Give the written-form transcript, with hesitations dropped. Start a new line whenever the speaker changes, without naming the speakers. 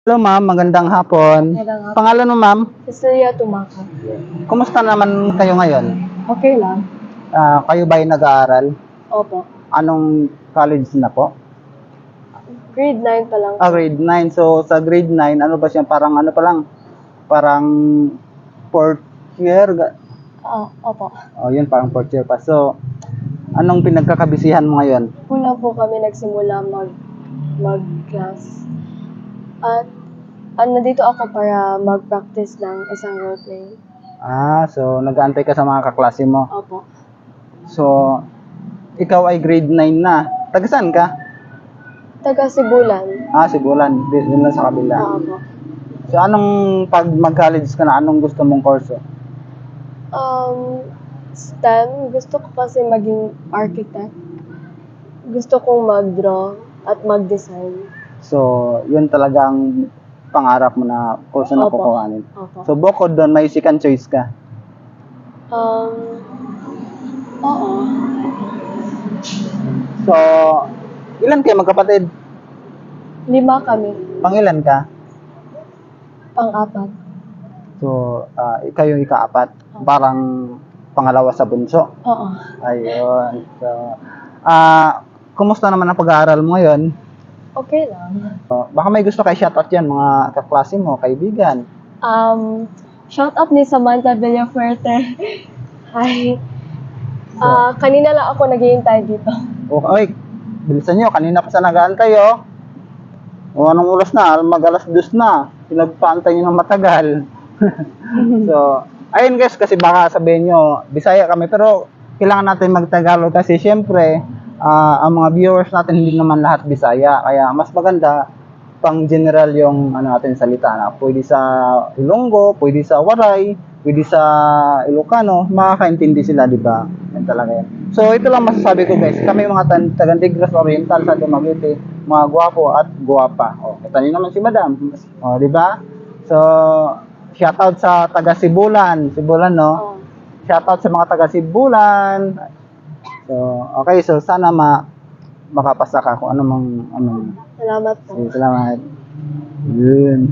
Hello ma'am, magandang hapon.
Magandang hapon.
Pangalan mo ma'am?
Cecilia Tumaka.
Kumusta naman kayo ngayon?
Okay lang.
Kayo ba ay nag-aaral?
Opo.
Anong college na po?
Grade 9 pa lang.
Grade 9. So sa grade 9, ano ba siya? Parang ano pa lang? Parang fourth year?
Opo.
Oh, yun, parang fourth year pa. So, anong pinagkakabisihan mo ngayon?
Una po kami nagsimula mag-class. At nandito ako para mag-practice ng isang roleplay.
So nag-aantay ka sa mga kaklase mo.
Opo.
So, ikaw ay grade 9 na. Taga saan ka?
Taga Sibulan.
Sibulan. Doon lang sa kabila.
Opo.
So, anong pag mag-college ka na, anong gusto mong kurso?
STEM. Gusto ko kasi maging architect. Gusto kong mag-draw at mag-design.
So, yun talagang pangarap mo na kurso na
Opo.
kukuhanin.
Opo.
So, bukod doon, may second choice ka.
Oo.
So, ilan kayo magkapatid?
5 kami.
Pangilan ka?
Pang-4.
So, ikaw yung ikaapat. Parang pangalawa sa bunso.
Oo.
Ayun. So, kumusta naman ang pag-aaral mo ngayon?
Okay lang.
Baka may gusto kay shoutout yan, mga kaklase mo, kaibigan.
Shout out ni Samantha Villafuerte. Hi. Kanina lang ako naghihintay dito.
Okay, bilisan nyo. Kanina pa sa nag-aantay, oh. Anong oras na? Mag-2:00 na. Pinagpaantay nyo ng matagal. So, ayun guys, kasi baka sabihin nyo, Bisaya kami, pero kailangan natin mag-Tagalog kasi syempre, ang mga viewers natin hindi naman lahat Bisaya. Kaya mas maganda pang general yung natin salita na. Pwede sa Ilonggo, pwede sa Waray, pwede sa Ilocano, makakaintindi sila, di ba? Yan talaga yan. So, ito lang masasabi ko guys. Kami mga taga-Negros Oriental sa Dumaguete, mga gwapo at guwapa. Kita niyo naman si Madam. Di ba? So, shoutout sa taga Sibulan. Sibulan, no? Shoutout sa mga taga Sibulan. So, okay. So, sana makapasa ka kung ano mang
Salamat po.
Salamat. Yun.